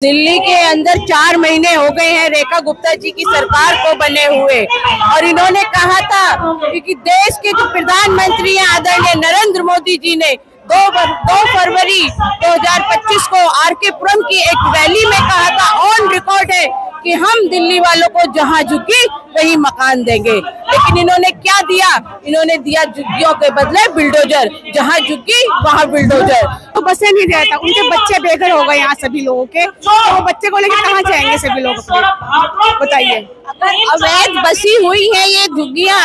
दिल्ली के अंदर 4 महीने हो गए हैं रेखा गुप्ता जी की सरकार को बने हुए, और इन्होंने कहा था कि देश के जो प्रधानमंत्री हैं आदरणीय नरेंद्र मोदी जी ने 2 फरवरी 2025 को आरके पुरम की एक रैली में कहा था, ऑन रिकॉर्ड है कि हम दिल्ली वालों को जहां झुकी वही मकान देंगे। लेकिन इन्होंने क्या दिया? इन्होंने दिया झुग्गियों के बदले बुलडोजर, जहां झुकी वहां बुलडोजर। तो बसें नहीं दिया था, उनके बच्चे बेघर हो गए यहाँ सभी लोगों के, तो बच्चे को लेकर कहाँ जाएंगे सभी लोग? बताइए। अवैध बसी हुई है ये झुग्गियां।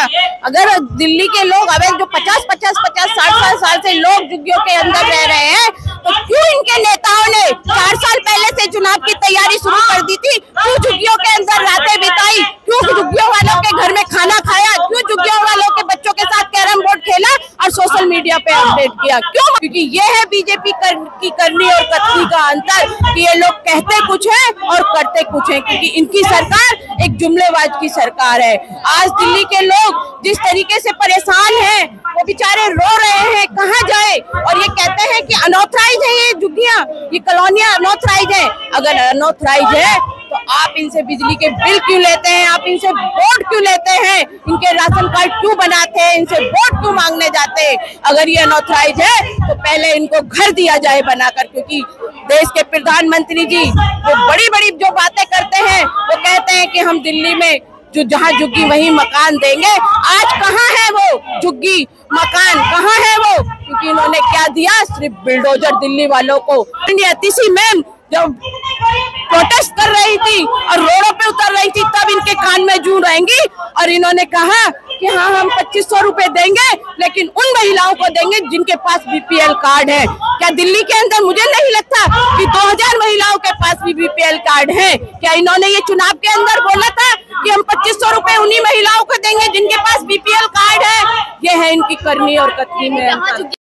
अगर दिल्ली के लोग अवैध जो 50-50, 60 साल से लोग झुग्गियों के अंदर रह रहे हैं, तो क्यों इनके नेताओं ने 4 साल पहले से चुनाव की तैयारी शुरू कर दी थी? क्यों झुग्गियों के अंदर रातें बिताई? क्यों झुग्गियों वालों के घर में खाना खाया? क्यों झुग्गियों वालों के बच्चों के साथ कैरम बोर्ड खेला और सोशल मीडिया पे अपडेट किया? क्यों? क्योंकि ये है बीजेपी की करनी और कथनी का अंतर, कि ये लोग कहते कुछ है और करते कुछ है, क्योंकि इनकी सरकार एक जुमलेबाज की सरकार है। आज दिल्ली के लोग जिस तरीके से परेशान हैं, वो बेचारे रो रहे हैं, कहाँ जाए? और ये कहते हैं कि अनऑथराइज है ये झुग्गियां, ये कॉलोनियां अनऑथराइज है। अगर अनऑथराइज है तो आप इनसे बिजली के बिल क्यों लेते हैं? आप इनसे वोट क्यों लेते हैं? इनके राशन कार्ड क्यों बनाते हैं? इनसे वोट क्यों मांगने जाते हैं? अगर ये अनऑथराइज है तो पहले इनको घर दिया जाए बनाकर, क्योंकि देश के प्रधानमंत्री जी वो बड़ी बड़ी जो बातें करते हैं, वो कहते हैं कि हम दिल्ली में जो जहाँ झुग्गी वही मकान देंगे। आज कहाँ है वो झुग्गी मकान, कहाँ है वो? क्योंकि इन्होंने क्या दिया? सिर्फ बुलडोजर दिल्ली वालों को। अतिशी मैम जब प्रोटेस्ट कर रही थी और रोडों पे उतर रही थी, तब इनके कान में जूं रहेंगी, और इन्होंने कहा कि हाँ हम 2500 रुपए देंगे, लेकिन उन महिलाओं को देंगे जिनके पास बीपीएल कार्ड है। क्या दिल्ली के अंदर, मुझे नहीं लगता कि 2000 महिलाओं के पास भी बीपीएल कार्ड है। क्या इन्होंने ये चुनाव के अंदर बोला था कि हम 2500 रुपए उन्हीं महिलाओं को देंगे जिनके पास बीपीएल कार्ड है? ये है इनकी करनी और कथनी में।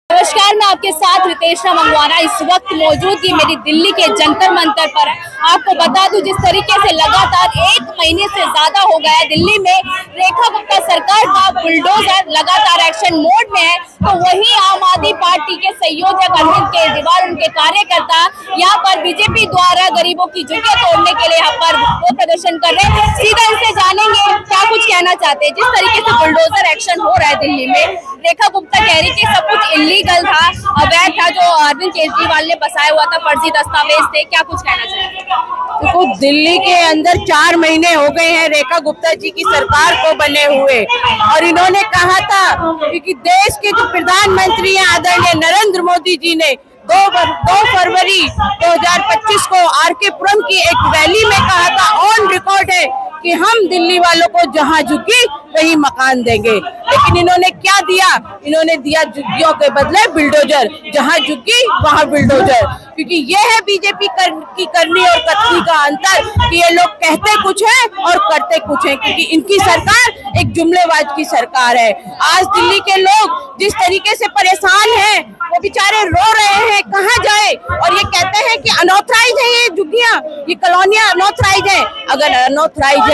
नमस्कार, मैं आपके साथ रितेश मंगवाना इस वक्त मौजूद ही मेरी दिल्ली के जंतर मंतर पर है। आपको बता दूं, जिस तरीके से लगातार 1 महीने से ज्यादा हो गया है दिल्ली में रेखा गुप्ता सरकार का बुलडोजर लगातार एक्शन मोड में है, तो वही आम आदमी पार्टी के संयोजक अरविंद केजरीवाल, उनके कार्यकर्ता यहाँ पर बीजेपी द्वारा गरीबों की झुग्गियां तोड़ने के लिए यहाँ पर वो प्रदर्शन कर रहे हैं। सीधा इनसे जानेंगे क्या कुछ कहना चाहते हैं। जिस तरीके से बुलडोजर एक्शन हो रहा है दिल्ली में, रेखा गुप्ता कह रही थी सब कुछ इलीगल था, अवैध था, जो अरविंद केजरीवाल ने बसाया हुआ था, फर्जी दस्तावेज थे। क्या कुछ कहना चाहिए? देखो, दिल्ली के अंदर 4 महीने हो गए हैं रेखा गुप्ता जी की सरकार को बने हुए, और इन्होंने कहा था कि देश के जो प्रधानमंत्री हैं आदरणीय नरेंद्र मोदी जी ने 2 फरवरी 2025 को आरके पुरम की एक रैली में कहा था, ऑन रिकॉर्ड है कि हम दिल्ली वालों को जहां झुकी वही मकान देंगे। लेकिन इन्होंने क्या दिया? इन्होंने दिया झुग्गियों के बदले बुलडोजर, जहां झुकी वहां बुलडोजर। क्योंकि ये है बीजेपी की करनी और कथनी का अंतर, कि ये लोग कहते कुछ है और करते कुछ है, क्योंकि इनकी सरकार एक जुमलेबाज की सरकार है। आज दिल्ली के लोग जिस तरीके से परेशान हैं, वो बेचारे रो रहे हैं, कहाँ जाए? और ये कहते हैं कि अनऑथराइज है ये झुग्गियां, ये कॉलोनियां अनऑथराइज है। अगर अनऑथराइज है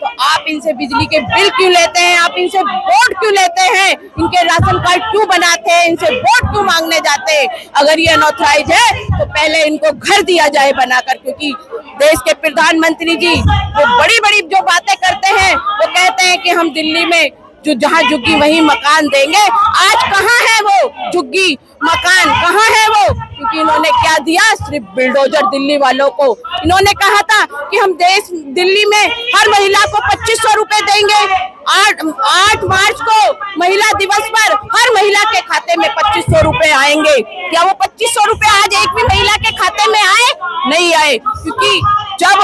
तो आप इनसे बिजली के बिल क्यों लेते हैं? आप इनसे वोट क्यों लेते हैं? इनके राशन कार्ड क्यों बनाते हैं? इनसे वोट क्यों मांगने जाते हैं? अगर ये अनऑथराइज है तो पहले इनको घर दिया जाए बनाकर, क्योंकि देश के प्रधानमंत्री जी वो बड़ी बड़ी जो बातें करते हैं, वो कहते हैं कि हम दिल्ली में जो जहाँ झुग्गी वही मकान देंगे। आज कहाँ है वो झुग्गी मकान, कहाँ है वो? क्योंकि इन्होंने क्या दिया? सिर्फ बुलडोजर दिल्ली वालों को। इन्होंने कहा था कि हम दिल्ली में हर महिला को 2500 रुपए देंगे। 8 मार्च को महिला दिवस पर हर महिला के खाते में 2500 रुपए आएंगे। क्या वो 2500 रुपए आज एक भी महिला के खाते में आए? नहीं आए, क्योंकि जब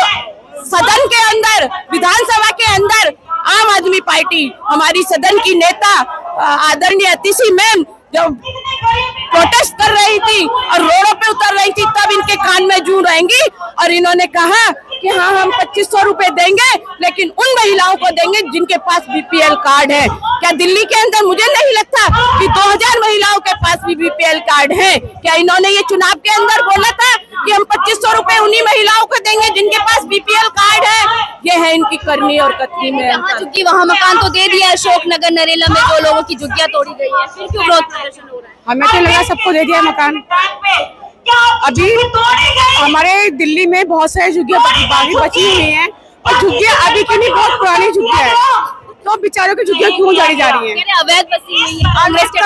सदन के अंदर, विधानसभा के अंदर आम आदमी पार्टी, हमारी सदन की नेता आदरणीय अतिशी मैम जब प्रोटेस्ट कर रही थी और रोडों पे उतर रही थी, तब इनके कान में जूं रहेंगी, और इन्होंने कहा कि हाँ हम 2500 रुपए देंगे, लेकिन उन महिलाओं को देंगे जिनके पास बीपीएल कार्ड है। क्या दिल्ली के अंदर, मुझे नहीं लगता कि 2000 महिलाओं के पास भी बीपीएल कार्ड है। क्या इन्होंने ये चुनाव के अंदर बोला था कि हम 2500 रुपए उन्हीं महिलाओं को देंगे जिनके पास बीपीएल कार्ड है? ये है इनकी करनी और कथनी में। झुग्गी वहाँ मकान तो दे दिया, अशोक नगर नरेला में जो लोगों की झुग्गियां तोड़ी गई है, फिर क्यों विरोध प्रदर्शन हो रहा है? हमें तो लगा सबको दे दिया मकान। अभी हमारे दिल्ली में बहुत सारी झुग्गियां बाकी बची हुई हैं और झुग्गियां अभी की नहीं, बहुत पुरानी झुग्गियां हैं, तो बेचारों की झुग्गियां क्यों जारी जा रही हैं? अवैध बसी हुई है कांग्रेस के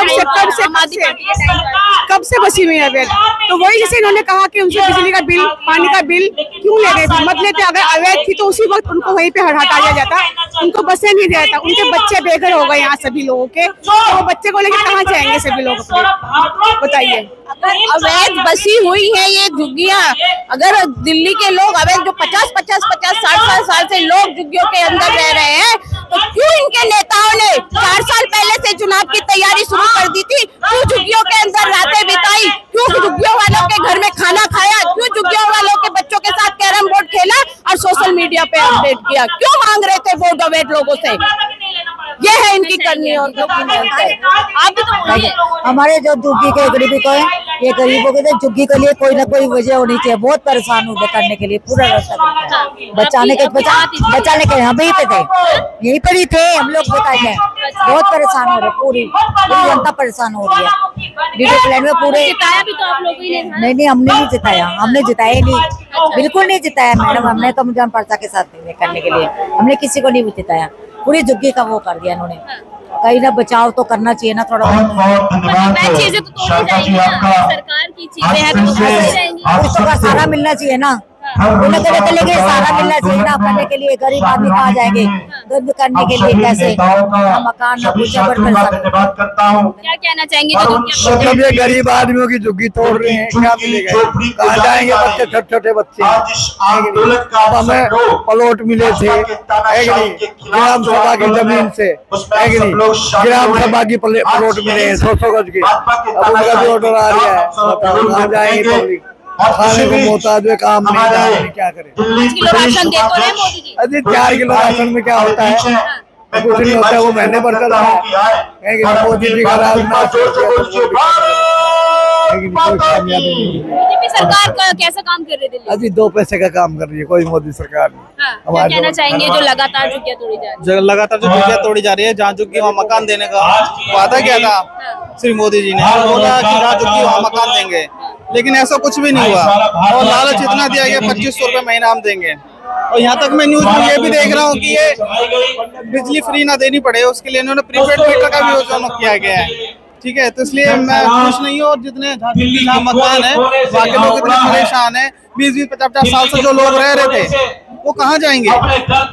कब से बसी हुई है अवैध? तो वही जैसे इन्होंने कहा कि उनसे बिजली का बिल, पानी का बिल क्यों ले रहे थे, मत लेते, अगर अवैध थी तो उसी वक्त उनको वहीं पे हटा दिया जाता, उनको बसे नहीं दिया जाता। उनके बच्चे बेघर हो गए यहाँ सभी लोगों के, तो वो बच्चे को लेकर कहाँ जाएंगे सभी लोग अपने, बताइए। अवैध बसी हुई है ये झुग्गियां, अगर दिल्ली के लोग अवैध जो 50-50, 60 साल से लोग झुग्गियों के अंदर रह रहे हैं, तो क्यों इनके नेताओं ने 4 साल पहले से चुनाव की तैयारी शुरू कर दी थी? क्यों झुग्गियों के अंदर रातें बिताई? क्यों झुग्गियों वालों के घर में खाना खाया? क्यों झुग्गियों वालों के बच्चों के साथ कैरम बोर्ड खेला और सोशल मीडिया पे अपडेट किया? क्यों मांग रहे थे वोट अवैध लोगों से? ये है इनकी करनी और आप भी तो हमारे जो झुग्गी के गरीबी को है, ये गरीबों के झुग्गी के लिए कोई ना कोई वजह होनी चाहिए। बहुत परेशान हुए करने के लिए पूरा रास्ता बचाने के हम यहीं पे थे, यहीं पर ही थे हम लोग, बताइए बहुत परेशान हो रहे, पूरी जनता परेशान हो रही है। वीडियो प्लान में पूरे जिताया भी तो आप लोगों ने नहीं, हमने नहीं जिताया, हमने जिताया नहीं, बिल्कुल नहीं जिताया मैडम। हमने तो मुझे पर्चा के साथ करने के लिए हमने किसी को नहीं जिताया, पूरी झुग्गी का वो कर दिया इन्होंने। कहीं ना बचाव तो करना चाहिए ना थोड़ा बहुत, चीजें तो सरकार की चीजें हैं तो कुछ तो सारा मिलना चाहिए ना, लेकिन सारा मिलना चाहिए ना करने के लिए। गरीब आदमी कहाँ जाएंगे गरीब करने के लिए, कैसे मकान ना पूछा क्या कहना चाहेंगे? मतलब ये गरीब आदमियों की झुग्गी तोड़ रहे हैं, क्या मिलेगा? कहाँ जाएंगे बच्चे, छोटे छोटे बच्चे। हमें प्लॉट मिले थे ग्राम सभा की जमीन से, ग्राम सभा की प्लॉट मिले 100 गज के, अब उनका भी ऑर्डर आ रहा है, कहाँ जाएंगे पब्लिक? खाने को मोहताज में काम नहीं जा रहे, क्या करें? 5 किलो राशन देते हैं मोदी जी। अरे 4 किलो राशन में क्या होता है? कुछ नहीं होता है, वो महीने भर चल रहा है। मोदी जी का राज बीजेपी सरकार का कैसा काम कर रही है? अभी 2 पैसे का काम कर रही है कोई मोदी सरकार नहीं। क्या कहना चाहेंगे जो लगातार झुग्गियां तोड़ी जा रही है? लगातार जो झुग्गियां तोड़ी जा रही है, जहाँ झुग्गी वहाँ मकान देने का वादा किया था श्री मोदी जी ने, बोला कि जहाँ झुग्गी वहाँ मकान देंगे, लेकिन ऐसा कुछ भी नहीं हुआ। और लालच इतना दिया गया 2500 रुपए महीना हम देंगे। और यहाँ तक मैं न्यूज में ये भी देख रहा हूँ कि ये बिजली फ्री ना देनी पड़े, उसके लिए इन्होंने प्रीपेड मीटर का भी योजना किया गया है। ठीक है, तो इसलिए मैं खुश नहीं हूँ। और जितने जहाँ मकान है वहाँ के लोग इतने परेशान है, 20-20, 50-50 साल से जो लोग रह रहे थे वो कहाँ जाएंगे?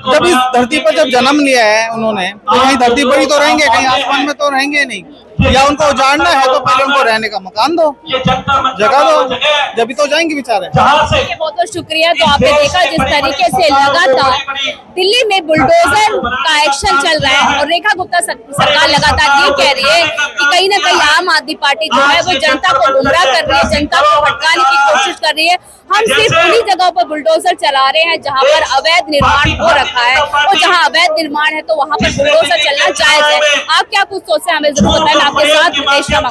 जब इस धरती पर जब जन्म लिया है उन्होंने, तो कहीं धरती पर ही तो रहेंगे, कहीं आसमान में तो रहेंगे नहीं। या उनको उजाड़ना है तो पहले उनको रहने का मकान दो, जगह दो, जब तो जाएंगे बेचारे। बहुत बहुत शुक्रिया। तो आपने देखा जिस तरीके से लगातार दिल्ली में बुलडोजर का एक्शन चल रहा है और रेखा गुप्ता सरकार लगातार ये कह रही है कि कहीं ना कहीं आम आदमी पार्टी जो है वो जनता को गुमराह कर रही है, जनता को भटकाने की कोशिश कर रही है। हम सिर्फ उन्हीं जगहों पर बुलडोजर चला रहे हैं जहां पर अवैध निर्माण हो रखा है, और जहां अवैध निर्माण है तो वहां पर बुलडोजर चलना जायज है। आप क्या कुछ सोचते हैं हमें जरूर बताएं। आपके साथ रितेश मंगवाना।